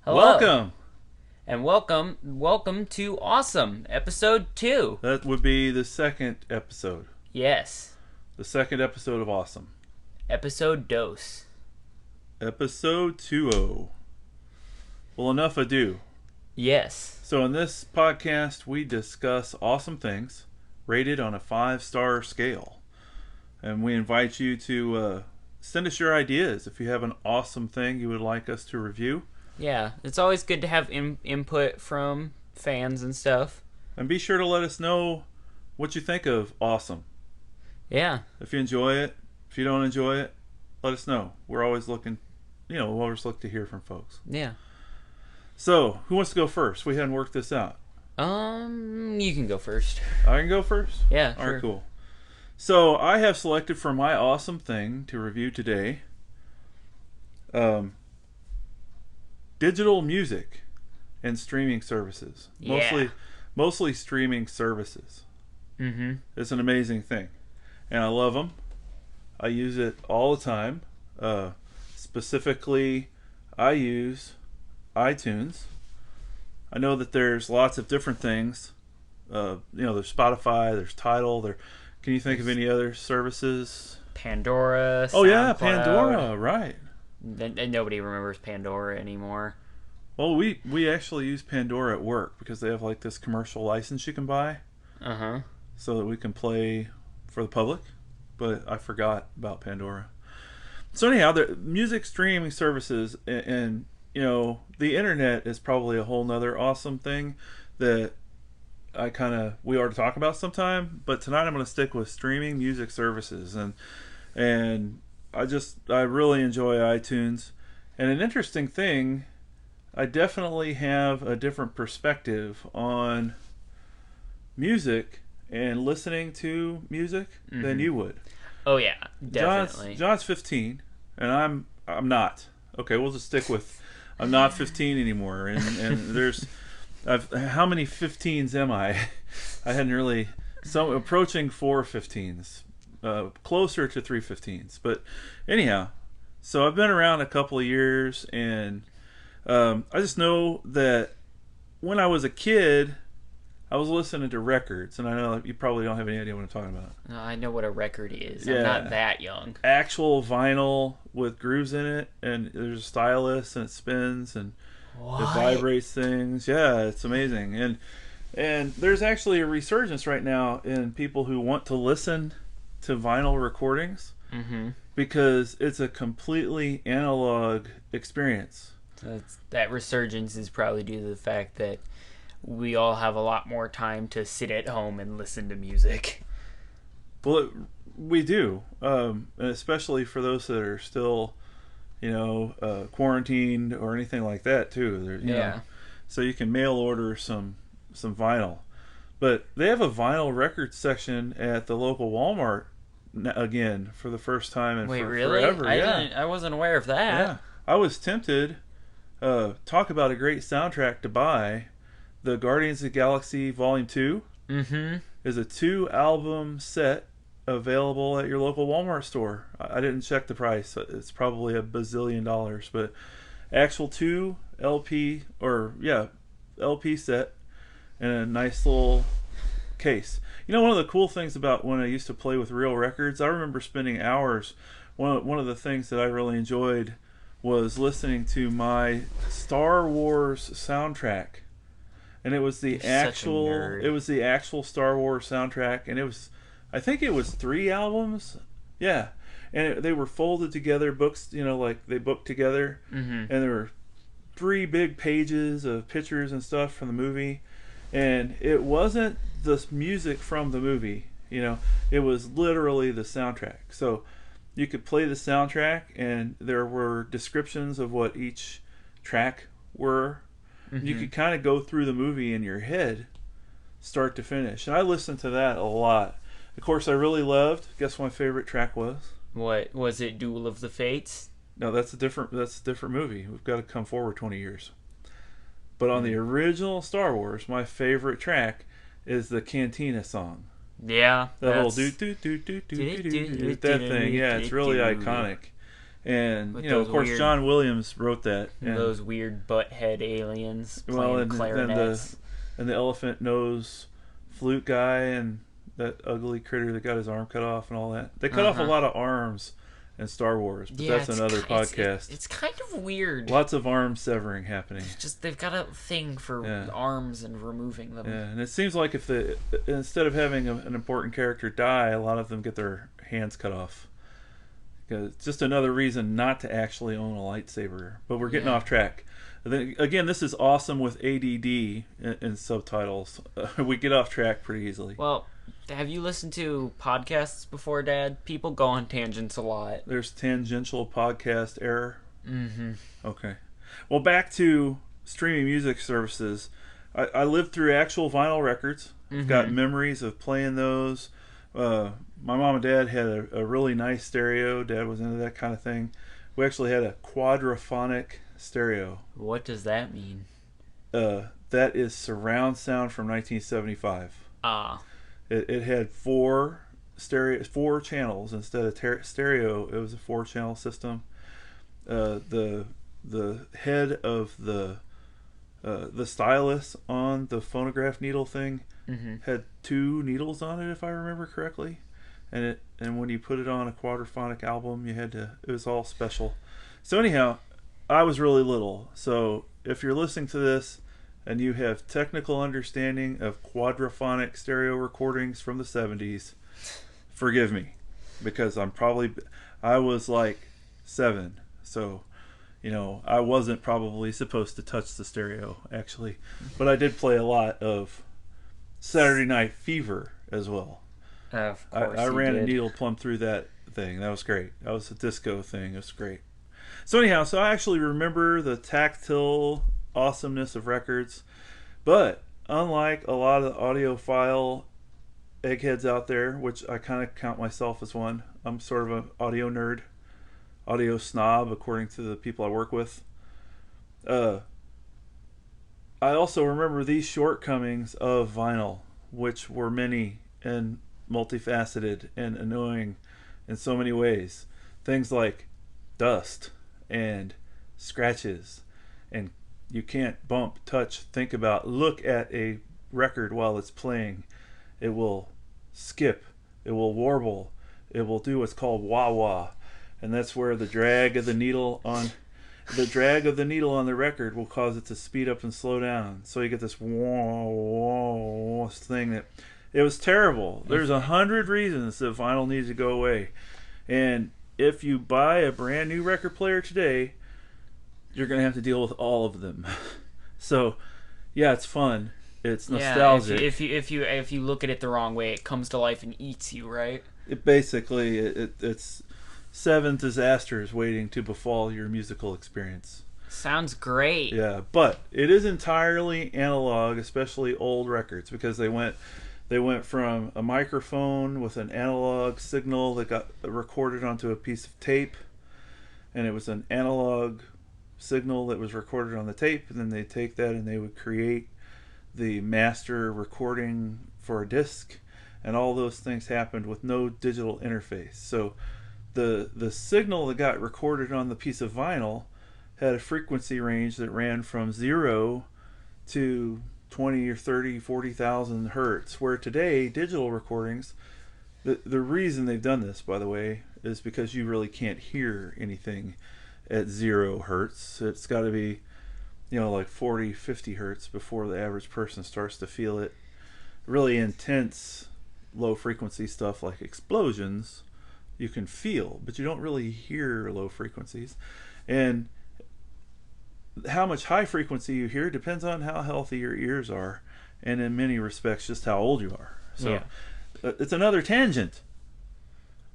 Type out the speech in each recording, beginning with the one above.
Hello, Welcome. and welcome to Awesome, Episode 2. That would be the second episode. Yes, The second episode of Awesome. Episode Dose. Episode 20. Well, enough ado. Yes. So, in this podcast, we discuss awesome things rated on a 5-star scale. And we invite you to send us your ideas if you have an awesome thing you would like us to review. Yeah, it's always good to have input from fans and stuff. And be sure to let us know what you think of Awesome. Yeah. If you enjoy it, if you don't enjoy it, let us know. We're always looking, we'll always look to hear from folks. Yeah. So, who wants to go first? We hadn't worked this out. You can go first. I can go first? Yeah, All sure. right, cool. So, I have selected for my awesome thing to review today digital music and streaming services. Yeah. Mostly streaming services. Mm-hmm. It's an amazing thing. And I love them. I use it all the time. Specifically, I use iTunes. I know that there's lots of different things. There's Spotify, there's Tidal. Can you think of any other services? Pandora. Oh yeah, SoundCloud. Pandora, right. And nobody remembers Pandora anymore. Well, we actually use Pandora at work because they have like this commercial license you can buy Uh-huh. so that we can play for the public. But I forgot about Pandora. So anyhow, the music streaming services and the internet is probably a whole nother awesome thing that we ought to talk about sometime. But tonight I'm going to stick with streaming music services and I really enjoy iTunes. And an interesting thing, I definitely have a different perspective on music and listening to music than you would. Oh yeah, definitely. John's 15 and I'm not. Okay, we'll just stick with I'm not 15 anymore. And there's how many 15s am I? I hadn't really approaching 4 15s. Closer to 3 15s. But anyhow, so I've been around a couple of years and I just know that when I was a kid, I was listening to records, and I know you probably don't have any idea what I'm talking about. No, I know what a record is. Yeah. I'm not that young. Actual vinyl with grooves in it, and there's a stylus, and it spins, and What? it vibrates things. Yeah, it's amazing. And there's actually a resurgence right now in people who want to listen to vinyl recordings Mm-hmm. because it's a completely analog experience. So that resurgence is probably due to the fact that we all have a lot more time to sit at home and listen to music. Well, we do, and especially for those that are still, quarantined or anything like that too. Yeah. So you can mail order some vinyl, but they have a vinyl record section at the local Walmart again for the first time in Wait, really? forever. I wasn't aware of that. Yeah, I was tempted. Talk about a great soundtrack to buy. The Guardians of the Galaxy Volume 2 Mm-hmm. is a 2-album set available at your local Walmart store. I didn't check the price. It's probably $1 bazillion, but actual 2 LP LP set in a nice little case. One of the cool things about when I used to play with real records, I remember spending hours. One of the things that I really enjoyed was listening to my Star Wars soundtrack. And it was the You're such a nerd. actual Star Wars soundtrack, and I think it was 3 albums. Yeah. And they were folded together books, like they booked together. Mm-hmm. And there were 3 big pages of pictures and stuff from the movie. And it wasn't the music from the movie, it was literally the soundtrack. So you could play the soundtrack, and there were descriptions of what each track were. Mm-hmm. You could kind of go through the movie in your head, start to finish. And I listened to that a lot. Of course, I really loved. Guess what my favorite track was? What was it? Duel of the Fates? No, that's a different movie. We've got to come forward 20 years. But on the original Star Wars, my favorite track is the Cantina song. Yeah. That little do do do do do do do do that thing. Yeah, it's really iconic. And With of those course, weird- John Williams wrote that. And, Those weird butt head aliens playing well, and then clarinets. the elephant nose flute guy and that ugly critter that got his arm cut off and all that. They cut off a lot of arms in Star Wars, but that's another podcast. It's kind of weird. Lots of arm severing happening. Just they've got a thing for arms and removing them. Yeah, and it seems like if instead of having an important character die, a lot of them get their hands cut off. It's just another reason not to actually own a lightsaber. But we're getting off track. Again, this is awesome with ADD and subtitles. We get off track pretty easily. Well, have you listened to podcasts before, Dad? People go on tangents a lot. There's tangential podcast error. Mm-hmm. Okay. Well, back to streaming music services. I lived through actual vinyl records. Mm-hmm. Got memories of playing those. My mom and dad had a really nice stereo. Dad was into that kind of thing. We actually had a quadraphonic stereo. What does that mean? That is surround sound from 1975. Ah. It had four channels instead of stereo. It was a 4-channel system. The head of the stylus on the phonograph needle thing had 2 needles on it, if I remember correctly. And when you put it on a quadraphonic album, it was all special. So anyhow, I was really little. So if you're listening to this and you have technical understanding of quadraphonic stereo recordings from the 70s, forgive me, because I was like 7. So, I wasn't probably supposed to touch the stereo, actually. But I did play a lot of Saturday Night Fever as well. Of course I ran a needle plumb through that thing. That was great. That was a disco thing. It was great. So anyhow, I actually remember the tactile awesomeness of records. But unlike a lot of the audiophile eggheads out there, which I kind of count myself as one, I'm sort of an audio nerd, audio snob according to the people I work with. I also remember these shortcomings of vinyl, which were many and multifaceted and annoying in so many ways. Things like dust and scratches, and you can't bump, touch, think about, look at a record while it's playing. It will skip, it will warble, it will do what's called wah-wah, and that's where the drag of the needle on the record will cause it to speed up and slow down. So you get this wah-wah thing that it was terrible. There's 100 reasons that vinyl needs to go away. And if you buy a brand new record player today, you're going to have to deal with all of them. So, yeah, it's fun. It's nostalgic. Yeah, if you look at it the wrong way, it comes to life and eats you, right? It's 7 disasters waiting to befall your musical experience. Sounds great. Yeah, but it is entirely analog, especially old records, because they went from a microphone with an analog signal that got recorded onto a piece of tape, and it was an analog signal that was recorded on the tape, and then they take that and they would create the master recording for a disc, and all those things happened with no digital interface. So the signal that got recorded on the piece of vinyl had a frequency range that ran from 0 to 20 or 30, 40,000 hertz, where today digital recordings, the reason they've done this, by the way, is because you really can't hear anything at 0 hertz. It's got to be like 40, 50 hertz before the average person starts to feel it. Really intense low frequency stuff like explosions you can feel, but you don't really hear low frequencies. And how much high frequency you hear depends on how healthy your ears are, and in many respects just how old you are. So it's another tangent.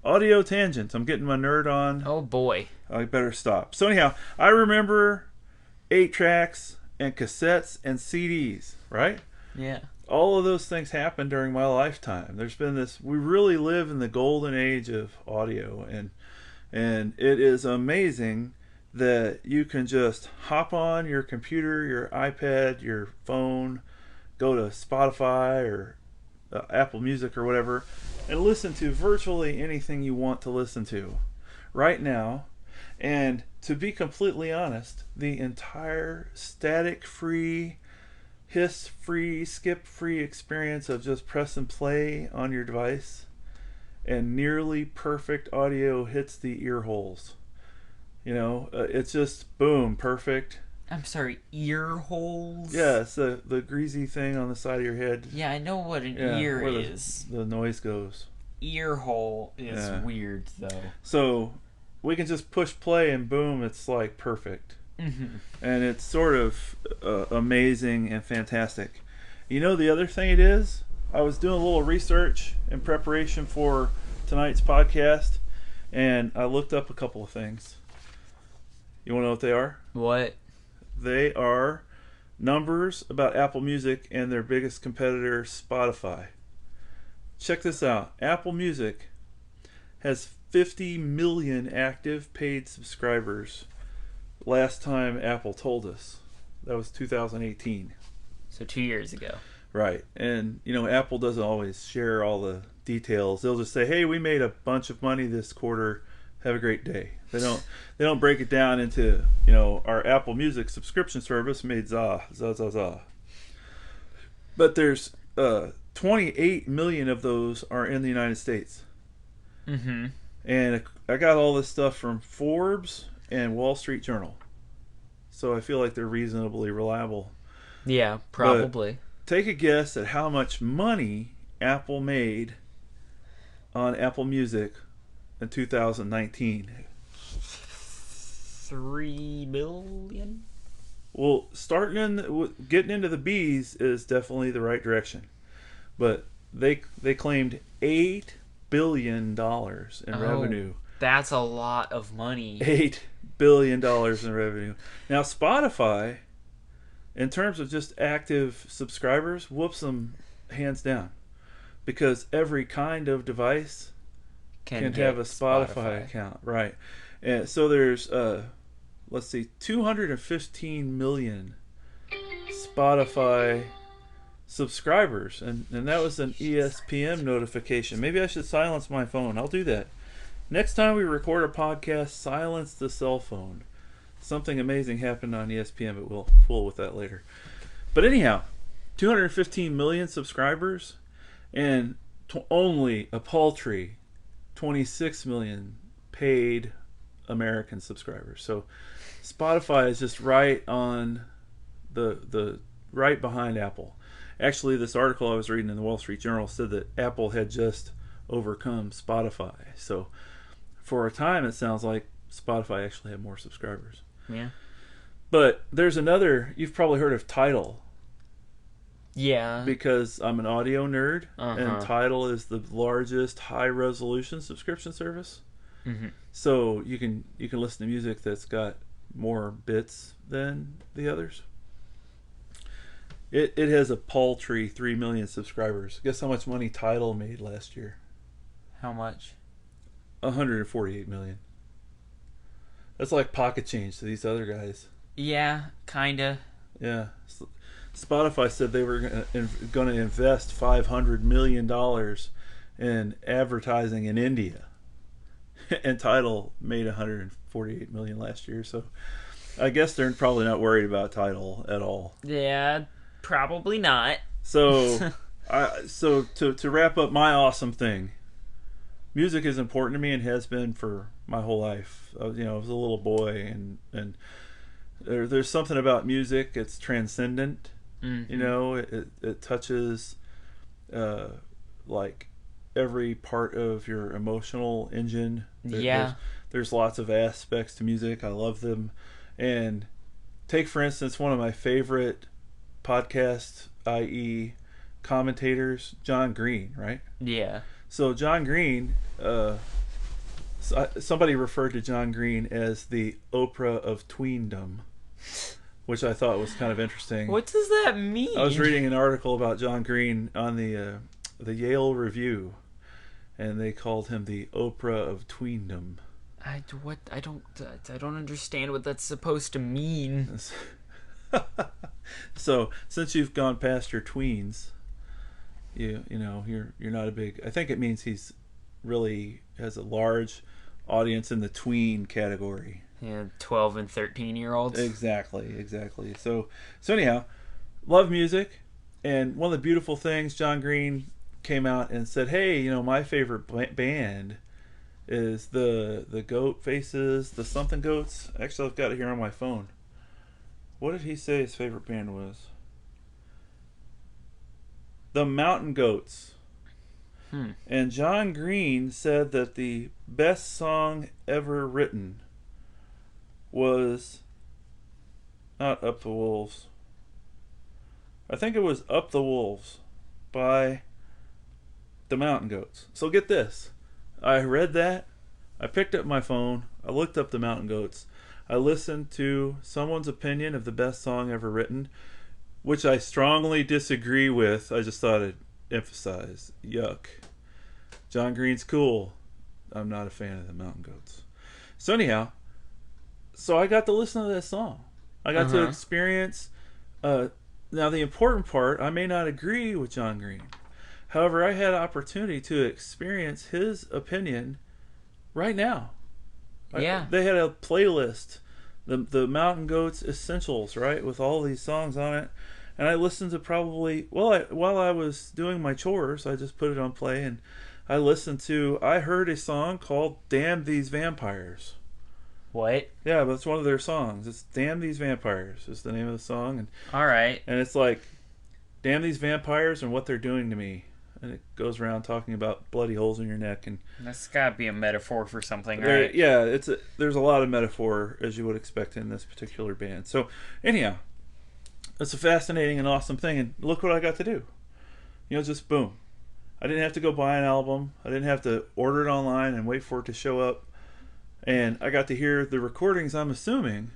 Audio tangent. I'm getting my nerd on. Oh boy. I better stop. So anyhow, I remember 8-tracks and cassettes and CDs, right? Yeah. All of those things happened during my lifetime. There's been we really live in the golden age of audio, and it is amazing that you can just hop on your computer, your iPad, your phone, go to Spotify or Apple Music or whatever, and listen to virtually anything you want to listen to right now. And to be completely honest, the entire static free, hiss free, skip free experience of just press and play on your device and nearly perfect audio hits the ear holes. It's just boom, perfect. I'm sorry, ear holes? Yeah, it's the greasy thing on the side of your head. Yeah, I know what an Yeah, ear where is. the noise goes. Ear hole is Yeah. weird, though. So we can just push play and boom, it's like perfect. Mm-hmm. And it's sort of amazing and fantastic. The other thing it is, I was doing a little research in preparation for tonight's podcast, and I looked up a couple of things. You want to know what they are? What? They are numbers about Apple Music and their biggest competitor, Spotify. Check this out. Apple Music has 50 million active paid subscribers last time Apple told us. That was 2018. So 2 years ago. Right. And, Apple doesn't always share all the details. They'll just say, hey, we made a bunch of money this quarter. Have a great day. They don't break it down into, our Apple Music subscription service made za. But there's 28 million of those are in the United States. Mm-hmm. And I got all this stuff from Forbes and Wall Street Journal. So I feel like they're reasonably reliable. Yeah, probably. But take a guess at how much money Apple made on Apple Music in 2019. 3 million? Well, getting into the B's is definitely the right direction. But they claimed $8 billion in revenue. That's a lot of money. $8 billion in revenue. Now, Spotify, in terms of just active subscribers, whoops them hands down. Because every kind of device can have a Spotify account. Right. And so there's, 215 million Spotify subscribers. And that was an ESPN notification. Maybe I should silence my phone. I'll do that. Next time we record a podcast, silence the cell phone. Something amazing happened on ESPN, but we'll fool with that later. But anyhow, 215 million subscribers and only a paltry 26 million paid American subscribers. So Spotify is just right on the right behind Apple. Actually, this article I was reading in the Wall Street Journal said that Apple had just overcome Spotify. So for a time, it sounds like Spotify actually had more subscribers. Yeah. But there's another, you've probably heard of Tidal. Yeah. Because I'm an audio nerd, Uh-huh. and Tidal is the largest high-resolution subscription service. Mm-hmm. So you can listen to music that's got more bits than the others. It has a paltry 3 million subscribers. Guess how much money Tidal made last year? How much? 148 million. That's like pocket change to these other guys. Yeah, kinda. Yeah. Spotify said they were going to invest $500 million in advertising in India. And Tidal made 148 million last year. So I guess they're probably not worried about Tidal at all. Yeah, probably not. So to wrap up my awesome thing, music is important to me and has been for my whole life. I was a little boy, and there's something about music. It's transcendent. Mm-hmm. It touches like every part of your emotional engine. There's lots of aspects to music. I love them. And take, for instance, one of my favorite podcast, i.e. commentators, John Green, right? Yeah. So John Green, somebody referred to John Green as the Oprah of tweendom, which I thought was kind of interesting. What does that mean? I was reading an article about John Green on the Yale Review, and they called him the Oprah of tweendom. I don't understand what that's supposed to mean. So since you've gone past your tweens, you're not a big. I think it means he's really has a large audience in the tween category. Yeah, 12 and 13-year-olds. Exactly. So anyhow, love music, and one of the beautiful things, John Green came out and said, "Hey, my favorite band is the Goat Faces, the something Goats." Actually, I've got it here on my phone. What did he say his favorite band was? The Mountain Goats. Hmm. And John Green said that the best song ever written was not Up the Wolves. I think it was Up the Wolves by the Mountain Goats. So get this. I read that. I picked up my phone. I looked up the Mountain Goats. I listened to someone's opinion of the best song ever written, which I strongly disagree with. I just thought I'd emphasize. Yuck. John Green's cool. I'm not a fan of the Mountain Goats. So anyhow, so I got to listen to this song. I got to experience. Now the important part, I may not agree with John Green. However, I had opportunity to experience his opinion right now. Yeah. They had a playlist, the Mountain Goats Essentials, right, with all these songs on it. And I listened to probably, while I was doing my chores, I just put it on play and I heard a song called Damn These Vampires. What? Yeah, but it's one of their songs. It's Damn These Vampires is the name of the song. All right. And it's like, damn these vampires and what they're doing to me. And it goes around talking about bloody holes in your neck. And That's got to be a metaphor for something, right? yeah, there's a lot of metaphor, as you would expect in this particular band. So, anyhow, it's a fascinating and awesome thing. And look what I got to do. Just boom. I didn't have to go buy an album. I didn't have to order it online and wait for it to show up. And I got to hear the recordings. I'm assuming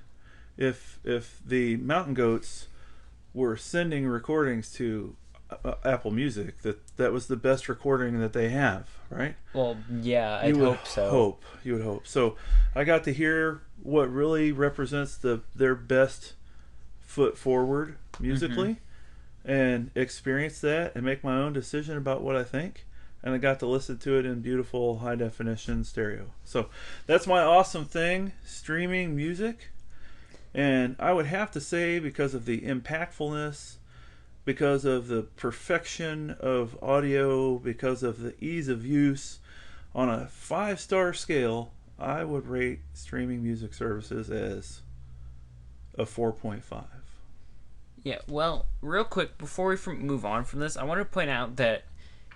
if the Mountain Goats were sending recordings to Apple Music, that was the best recording that they have, right? Well, yeah, I hope so. You would hope. So I got to hear what really represents their best foot forward musically, and experience that and make my own decision about what I think. And I got to listen to it in beautiful high definition stereo. So that's my awesome thing, streaming music. And I would have to say, because of the impactfulness, because of the perfection of audio, because of the ease of use, on a 5-star scale, I would rate streaming music services as a 4.5. Yeah, well, real quick, before we move on from this, I want to point out that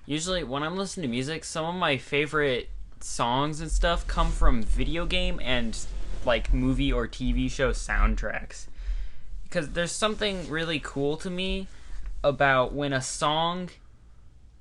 usually when I'm listening to music, some of my favorite songs and stuff come from video game and like movie or TV show soundtracks. Because there's something really cool to me about when a song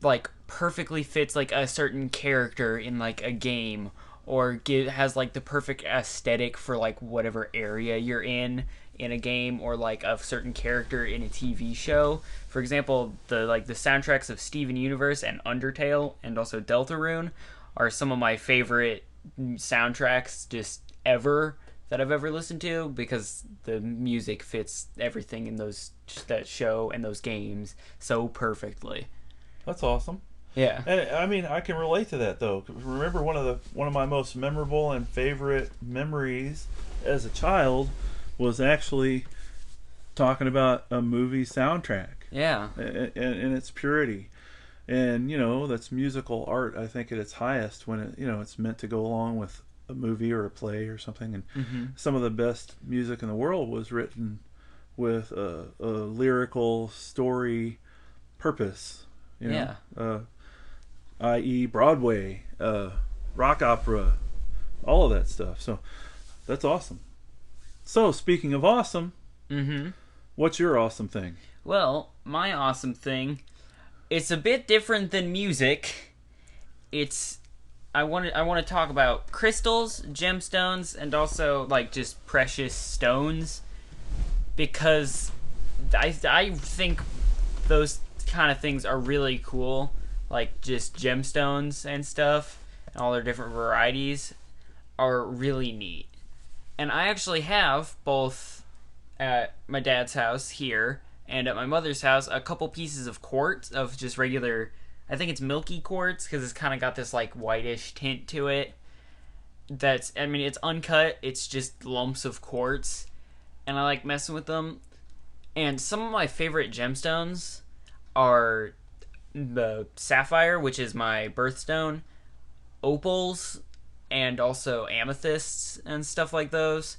like perfectly fits like a certain character in like a game, or has like the perfect aesthetic for like whatever area you're in a game, or like a certain character in a TV show. For example, the soundtracks of Steven Universe and Undertale and also Deltarune are some of my favorite soundtracks just ever that I've ever listened to, because the music fits everything in that show and those games so perfectly. That's awesome. Yeah. And I mean, I can relate to that though. Remember, one of my most memorable and favorite memories as a child was actually talking about a movie soundtrack. Yeah. And its purity. And, that's musical art, I think, at its highest when it's meant to go along with a movie or a play or something. And some of the best music in the world was written with a lyrical story purpose. Yeah. I.e. Broadway, rock opera, all of that stuff. So that's awesome. So, speaking of awesome, what's your awesome thing? Well, my awesome thing, it's a bit different than music. I want to talk about crystals, gemstones, and also like just precious stones, because I think those kind of things are really cool, like just gemstones and stuff, and all their different varieties are really neat. And I actually have, both at my dad's house here and at my mother's house, a couple pieces of quartz, of just regular, I think it's milky quartz, because it's kind of got this like whitish tint to it. that's, I mean, it's uncut. It's just lumps of quartz, and I like messing with them. And some of my favorite gemstones are the sapphire, which is my birthstone, opals, and also amethysts and stuff like those.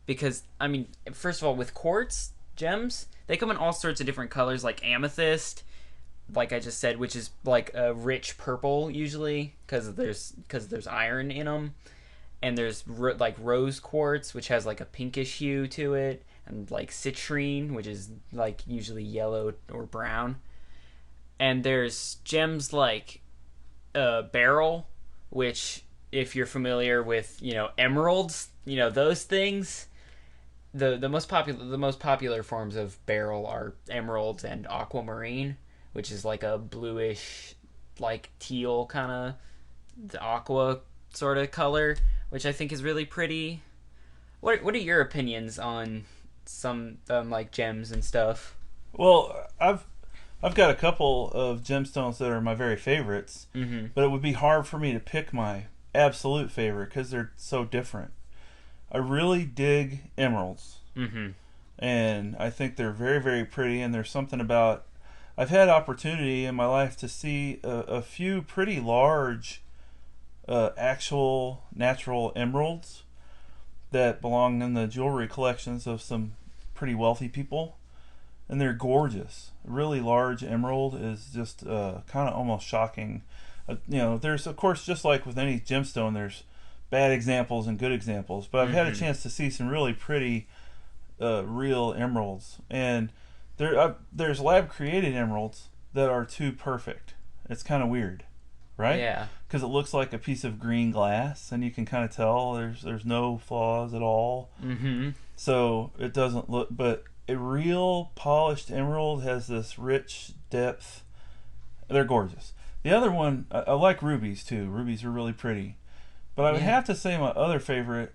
Because, I mean, first of all, with quartz gems, they come in all sorts of different colors, like amethyst, like I just said, which is like a rich purple usually because there's iron in them, and there's like rose quartz, which has like a pinkish hue to it, and like citrine, which is like usually yellow or brown. And there's gems like beryl, which, if you're familiar with emeralds, those things. The most popular forms of beryl are emeralds and aquamarine, which is like a bluish, like teal kind of aqua sort of color, which I think is really pretty. What are your opinions on some like gems and stuff? Well, I've got a couple of gemstones that are my very favorites, Mm-hmm. but it would be hard for me to pick my absolute favorite because they're so different. I really dig emeralds, Mm-hmm. and I think they're very, very pretty. And there's something about I've had opportunity in my life to see a few pretty large, actual natural emeralds that belong in the jewelry collections of some pretty wealthy people, and they're gorgeous. A really large emerald is just kind of almost shocking. There's of course, just like with any gemstone, there's bad examples and good examples, but I've had a Mm-hmm. chance to see some really pretty real emeralds, and there's lab created emeralds that are too perfect. It's kind of weird, right? Yeah. Because it looks like a piece of green glass, and you can kind of tell there's no flaws at all. Mm-hmm. So it doesn't look, but a real polished emerald has this rich depth. They're gorgeous. The other one, I like rubies too. Rubies are really pretty, but I would Yeah. have to say my other favorite,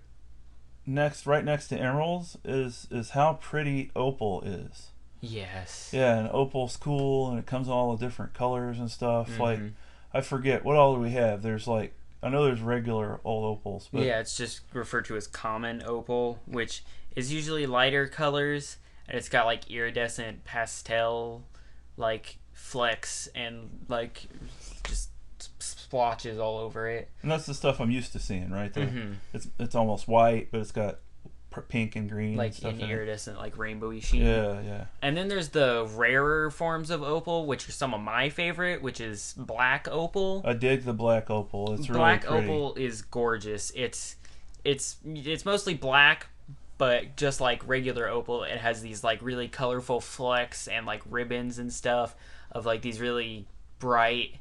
right next to emeralds, is how pretty opal is. Yes. Yeah, and opal's cool, and it comes in all the different colors and stuff. Like, Mm-hmm. I forget what all do we have. There's like, I know there's regular old opals, but Yeah, it's just referred to as common opal, which is usually lighter colors, and it's got like iridescent pastel, like flecks and like just splotches all over it. and that's the stuff I'm used to seeing, right? Mm-hmm. It's almost white, but it's got pink and green and Like stuff an in it. iridescent, like rainbowy sheen. Yeah, yeah. And then there's the rarer forms of opal, which are some of my favorite, which is black opal. I dig the black opal. It's really Black pretty. opal is gorgeous. It's mostly black, but just like regular opal, it has these like really colorful flecks and like ribbons and stuff of like these really bright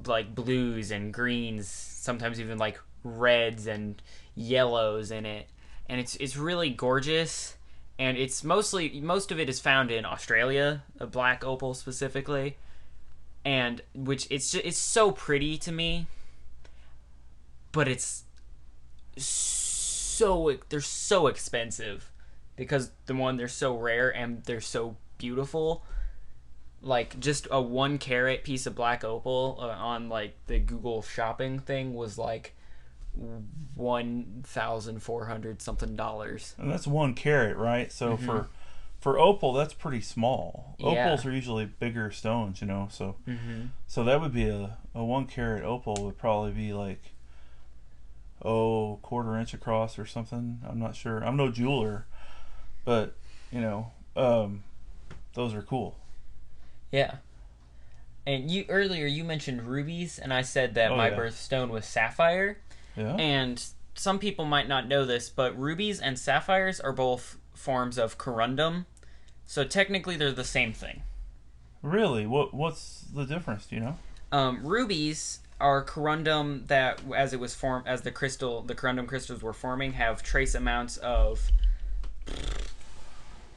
like blues and greens, sometimes even like reds and yellows in it. And it's really gorgeous. And it's most of it is found in Australia, a black opal specifically, and which it's so pretty to me, but they're so expensive because they're so rare and they're so beautiful. Like just a 1 carat piece of black opal on like the Google shopping thing was like 1,400 something dollars. And that's 1 carat, right? So for opal, that's pretty small. Yeah. Opals are usually bigger stones, So so that would be a 1 carat opal would probably be like, quarter inch across or something. I'm not sure. I'm no jeweler, but those are cool. Yeah. And earlier you mentioned rubies, and I said that Oh, my yeah. birthstone was sapphire. Yeah. And some people might not know this, but rubies and sapphires are both forms of corundum. So technically they're the same thing. Really? What's the difference? Do you know? Rubies are corundum that, as it was formed, as the corundum crystals were forming, have trace amounts of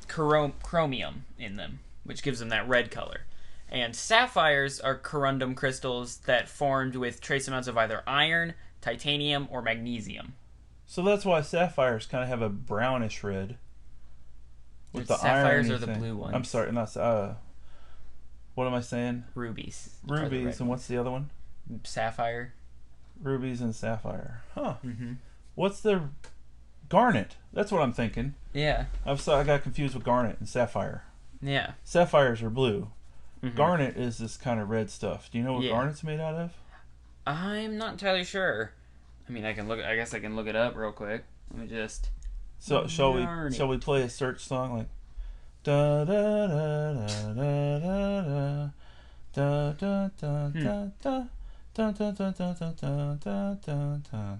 chromium in them, which gives them that red color. And sapphires are corundum crystals that formed with trace amounts of either iron, titanium, or magnesium. So that's why sapphires kind of have a brownish red. With the Sapphires irony are the thing. blue ones. I'm sorry, not what am I saying? Rubies. are the Rubies, red and what's the other one? ones. Sapphire. Rubies and sapphire. Huh. Mm-hmm. What's the garnet? That's what I'm thinking. Yeah. I got confused with garnet and sapphire. Yeah. Sapphires are blue. Hmm. Garnet is this kind of red stuff. Do you know what Yeah. garnet's made out of? I'm not entirely sure. I mean, I can look. I guess I can look it up real quick. Let me just. So shall Garnet. we play a search song like da da da da da da da da da da da. Da da da da da da da da da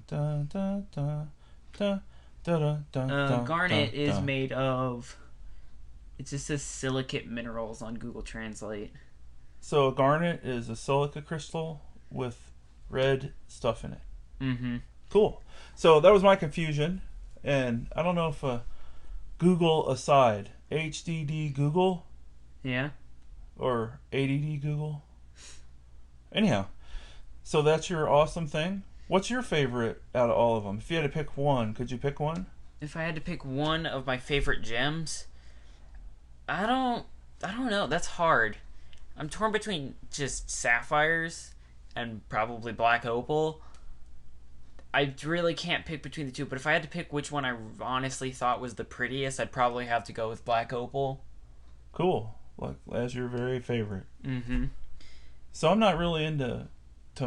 da da da da da da. Garnet is made of. It just says silicate minerals on Google Translate. So a garnet is a silica crystal with red stuff in it. Mm-hmm. Cool. So that was my confusion, and I don't know if Google aside, HDD Google Yeah. or ADD Google. Anyhow, so that's your awesome thing. What's your favorite out of all of them? If you had to pick one, could you pick one? If I had to pick one of my favorite gems, I don't know. That's hard. I'm torn between just sapphires and probably black opal. I really can't pick between the two, but if I had to pick which one I honestly thought was the prettiest, I'd probably have to go with black opal. Cool. Like as your very favorite. Mm-hmm. So I'm not really into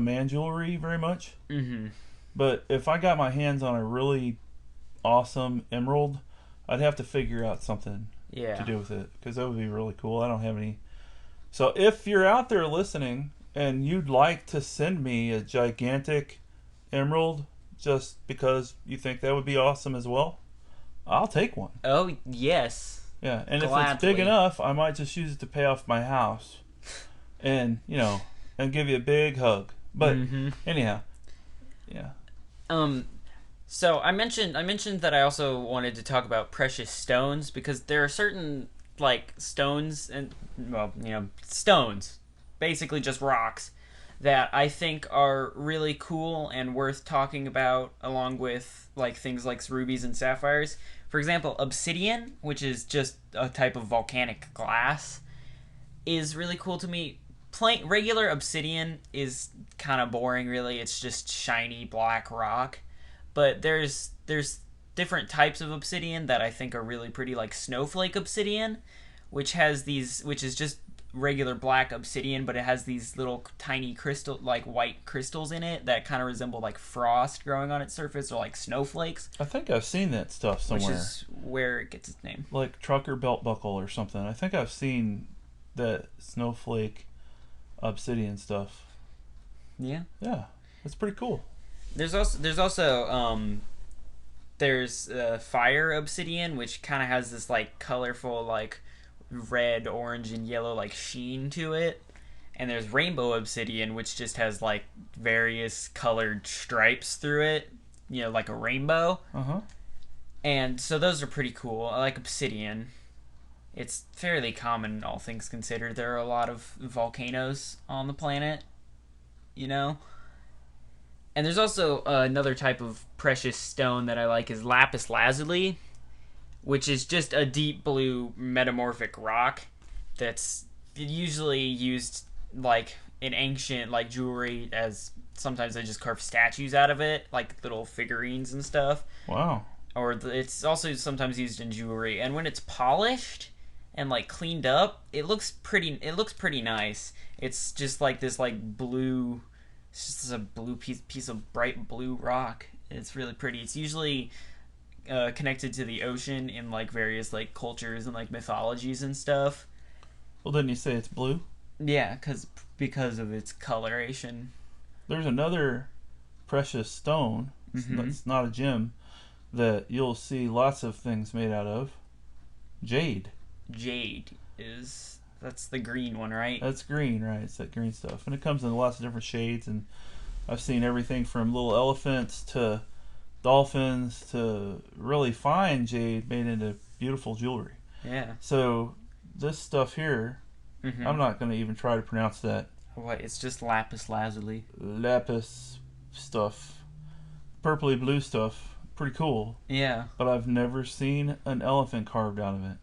man jewelry very much, Mm-hmm. but if I got my hands on a really awesome emerald, I'd have to figure out something Yeah. to do with it because that would be really cool. I don't have any. So if you're out there listening and you'd like to send me a gigantic emerald just because you think that would be awesome as well, I'll take one. Oh, yes. Yeah, and if it's Gladly. big enough, I might just use it to pay off my house and, and give you a big hug. But Mhm. anyhow, yeah. So I mentioned that I also wanted to talk about precious stones because there are certain like stones and stones, basically just rocks that I think are really cool and worth talking about along with like things like rubies and sapphires. For example, obsidian, which is just a type of volcanic glass, is really cool to me. Plain regular obsidian is kind of boring really. It's just shiny black rock. But there's different types of obsidian that I think are really pretty, like snowflake obsidian, which is just regular black obsidian, but it has these little tiny crystal, like white crystals in it that kind of resemble like frost growing on its surface, or like snowflakes, I think I've seen that stuff somewhere. which is where it gets its name. Like trucker belt buckle or something. I think I've seen that snowflake obsidian stuff. Yeah. Yeah, that's pretty cool. There's also fire obsidian, which kind of has this like colorful like red, orange, and yellow like sheen to it. And there's rainbow obsidian, which just has like various colored stripes through it, like a rainbow. Uh-huh. And so those are pretty cool. I like obsidian. It's fairly common, all things considered. There are a lot of volcanoes on the planet, And there's also another type of precious stone that I like is lapis lazuli, which is just a deep blue metamorphic rock that's usually used like in ancient like jewelry, as sometimes they just carve statues out of it, like little figurines and stuff. Wow. Or it's also sometimes used in jewelry, and when it's polished and like cleaned up, it looks pretty nice. It's just like this like blue, it's just a blue piece of bright blue rock. It's really pretty. It's usually connected to the ocean in like various like cultures and like mythologies and stuff. Well, didn't you say it's blue? Yeah, because of its coloration. There's another precious stone. Mhm. It's not a gem that you'll see lots of things made out of. Jade. Jade that's the green one, right? That's green, right? It's that green stuff, and it comes in lots of different shades. And I've seen everything from little elephants to dolphins to really fine jade made into beautiful jewelry. Yeah. So this stuff here, Mhm. I'm not going to even try to pronounce that. What? It's just lapis lazuli. Lapis stuff, purpley blue stuff, pretty cool. Yeah. But I've never seen an elephant carved out of it.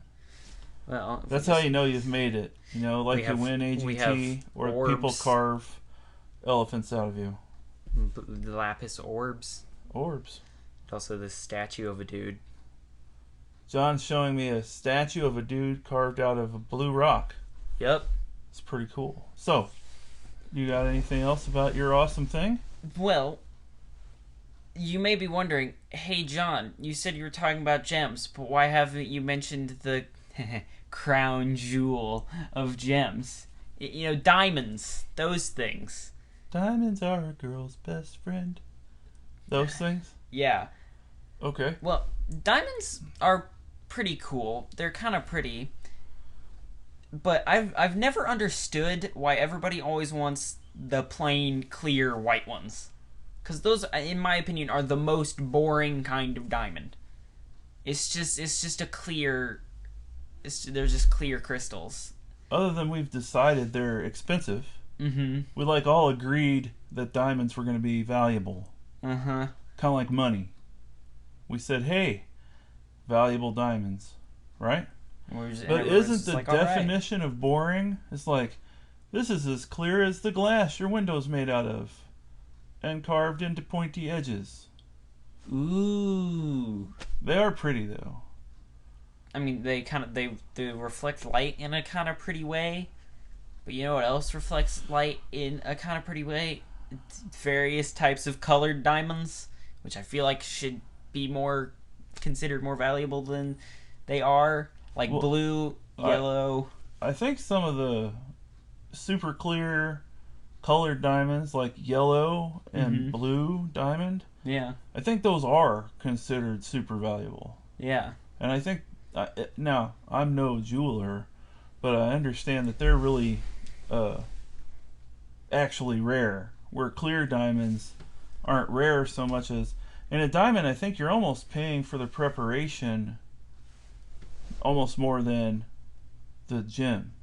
Well, That's how you know you've made it. Like you win we AGT, have or people orbs. carve elephants out of you. The lapis orbs. Orbs. Also, this statue of a dude. John's showing me a statue of a dude carved out of a blue rock. Yep. It's pretty cool. So, you got anything else about your awesome thing? Well, you may be wondering, hey John, you said you were talking about gems, but why haven't you mentioned the crown jewel of gems? You know, diamonds, those things. Diamonds are a girl's best friend. Those things? Yeah. Okay. Well, diamonds are pretty cool. They're kind of pretty. But I've never understood why everybody always wants the plain, clear white ones. Because those, in my opinion, are the most boring kind of diamond. It's just a clear... they're just clear crystals. Other than we've decided they're expensive, Mm-hmm. we like all agreed that diamonds were going to be valuable. Uh-huh. Kind of like money. We said, hey, valuable diamonds, right? But isn't the definition of boring? It's like, this is as clear as the glass your window's made out of, and carved into pointy edges. Ooh. They are pretty though. I mean, they reflect light in a kind of pretty way. But you know what else reflects light in a kind of pretty way? It's various types of colored diamonds, which I feel like should be considered more valuable than they are. Like blue, yellow. I think some of the super clear colored diamonds, like yellow and blue diamond, Yeah. I think those are considered super valuable. Yeah. And I think, now, I'm no jeweler, but I understand that they're really actually rare, where clear diamonds aren't rare so much as... In a diamond, I think you're almost paying for the preparation almost more than the gem,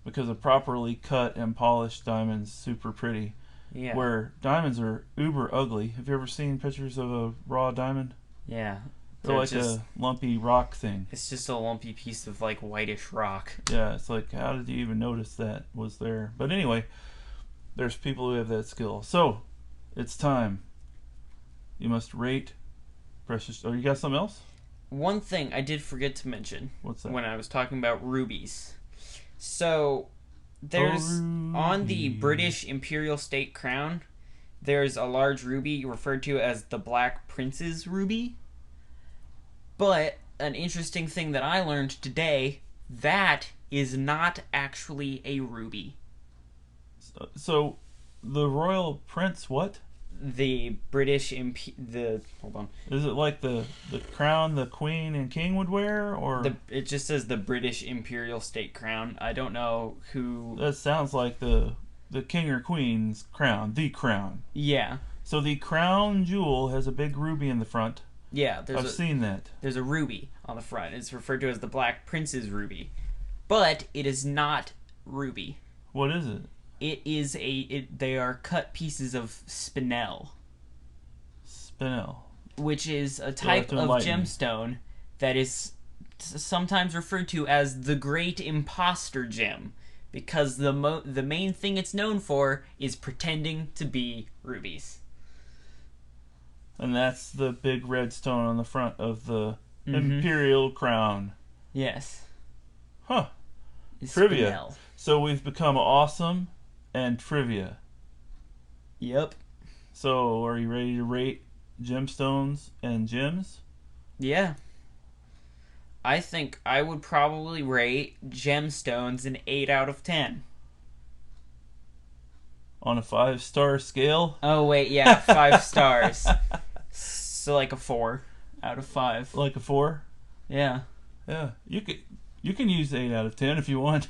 because a properly cut and polished diamond's super pretty. Yeah. Where diamonds are uber ugly. Have you ever seen pictures of a raw diamond? Yeah. They're like a lumpy rock thing. It's just a lumpy piece of like whitish rock. Yeah, it's like, how did you even notice that was there? But anyway, there's people who have that skill. So, it's time. You must rate precious... Oh, you got something else? One thing I did forget to mention. What's that? When I was talking about rubies. So, there's... on the British Imperial State Crown, there's a large ruby referred to as the Black Prince's Ruby. But an interesting thing that I learned today, that is not actually a ruby. So the Royal Prince what? The British hold on. Is it like the crown the Queen and King would wear, or it just says the British Imperial State Crown. I don't know who. That sounds like the King or Queen's crown, the crown. Yeah. So the crown jewel has a big ruby in the front. Yeah, I've seen that. There's a ruby on the front. It's referred to as the Black Prince's Ruby. But it is not ruby. What is it? It is they are cut pieces of spinel. Spinel. Which is a type of gemstone that is sometimes referred to as the Great Imposter Gem. Because the main thing it's known for is pretending to be rubies. And that's the big red stone on the front of the Imperial crown. Yes. Huh. It's trivia. Spinel. So we've become awesome and trivia. Yep. So are you ready to rate gemstones and gems? Yeah. I think I would probably rate gemstones an 8 out of 10. On a 5-star scale? Oh, wait, yeah, 5 stars. So, like a 4 out of 5. Like a 4? Yeah. Yeah. You can use 8 out of 10 if you want.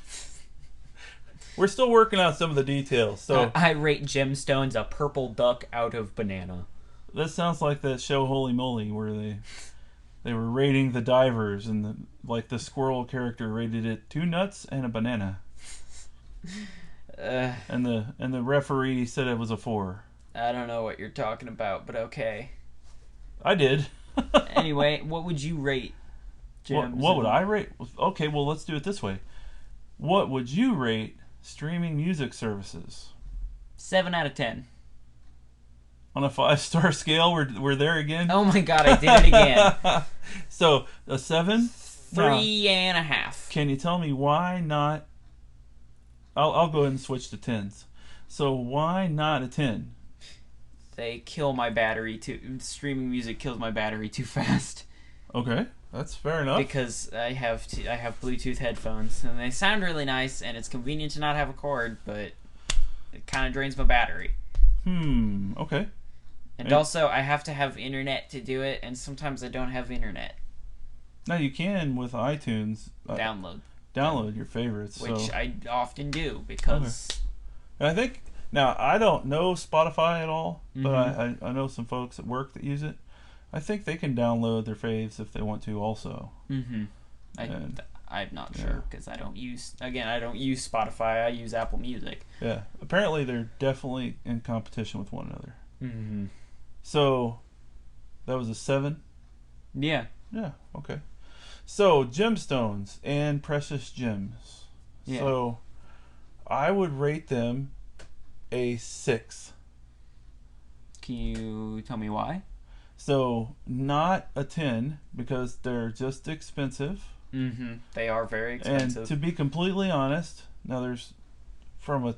We're still working out some of the details. So I rate gemstones a purple duck out of banana. That sounds like that show Holy Moly, where they were rating the divers, and the squirrel character rated it 2 nuts and a banana. And the referee said it was a 4. I don't know what you're talking about, but okay. I did. Anyway, what would you rate gems? What would I rate? Okay, well, let's do it this way. What would you rate streaming music services? 7 out of 10. On a 5-star scale, we're there again. Oh my god, I did it again. So a 7. Now, 3.5. can you tell me why not? I'll go ahead and switch to 10s. So why not a 10? They kill my battery too. Streaming music kills my battery too fast. Okay, that's fair enough. Because I have Bluetooth headphones and they sound really nice and it's convenient to not have a cord, but it kind of drains my battery. Okay. And also, I have to have internet to do it, and sometimes I don't have internet. Now you can with iTunes download your favorites, which so. I often do because. Okay. I think now I don't know Spotify at all, but I know some folks at work that use it. I think they can download their faves if they want to also. I'm not sure because I don't use Spotify. I use Apple Music. Yeah, apparently they're definitely in competition with one another. So that was a 7. Yeah. Okay. So gemstones and precious gems. Yeah. So I would rate them a 6. Can you tell me why? So not a 10 because they're just expensive. They are very expensive. And to be completely honest, now there's from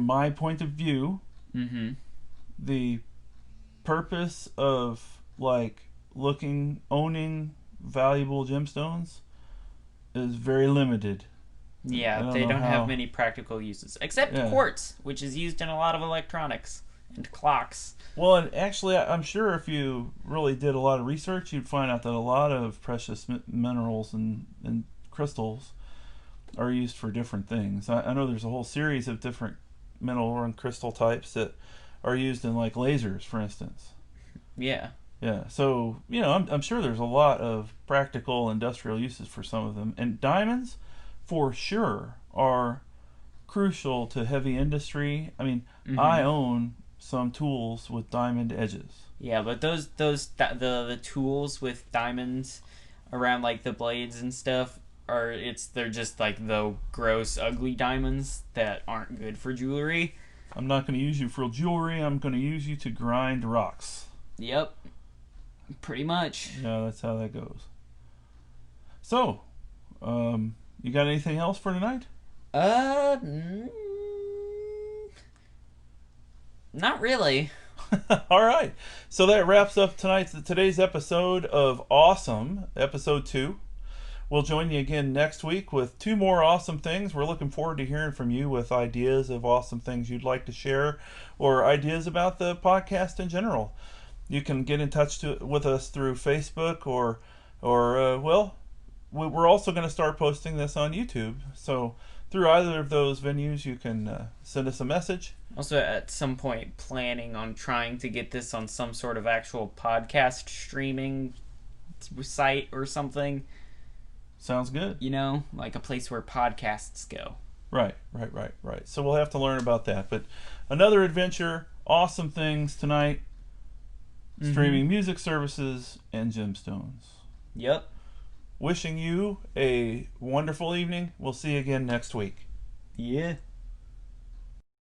my point of view, the purpose of owning valuable gemstones is very limited. Yeah, they don't have many practical uses except quartz, which is used in a lot of electronics and clocks. Well, and actually, I'm sure if you really did a lot of research, you'd find out that a lot of precious minerals and crystals are used for different things. I know there's a whole series of different mineral and crystal types that are used in lasers, for instance. Yeah. Yeah. So I'm sure there's a lot of practical industrial uses for some of them, and diamonds, for sure, are crucial to heavy industry. I mean, I own some tools with diamond edges. Yeah, but the tools with diamonds around the blades and stuff they're just the gross ugly diamonds that aren't good for jewelry. I'm not going to use you for jewelry. I'm going to use you to grind rocks. Yep. Pretty much. Yeah, that's how that goes. So, you got anything else for tonight? Not really. All right. So that wraps up today's episode of Awesome, episode 2. We'll join you again next week with 2 more awesome things. We're looking forward to hearing from you with ideas of awesome things you'd like to share or ideas about the podcast in general. You can get in touch with us through Facebook or we're also going to start posting this on YouTube. So through either of those venues, you can send us a message. Also, at some point, planning on trying to get this on some sort of actual podcast streaming site or something. Sounds good. Like a place where podcasts go. Right. So we'll have to learn about that. But another adventure, awesome things tonight. Streaming music services and gemstones. Yep. Wishing you a wonderful evening. We'll see you again next week. Yeah.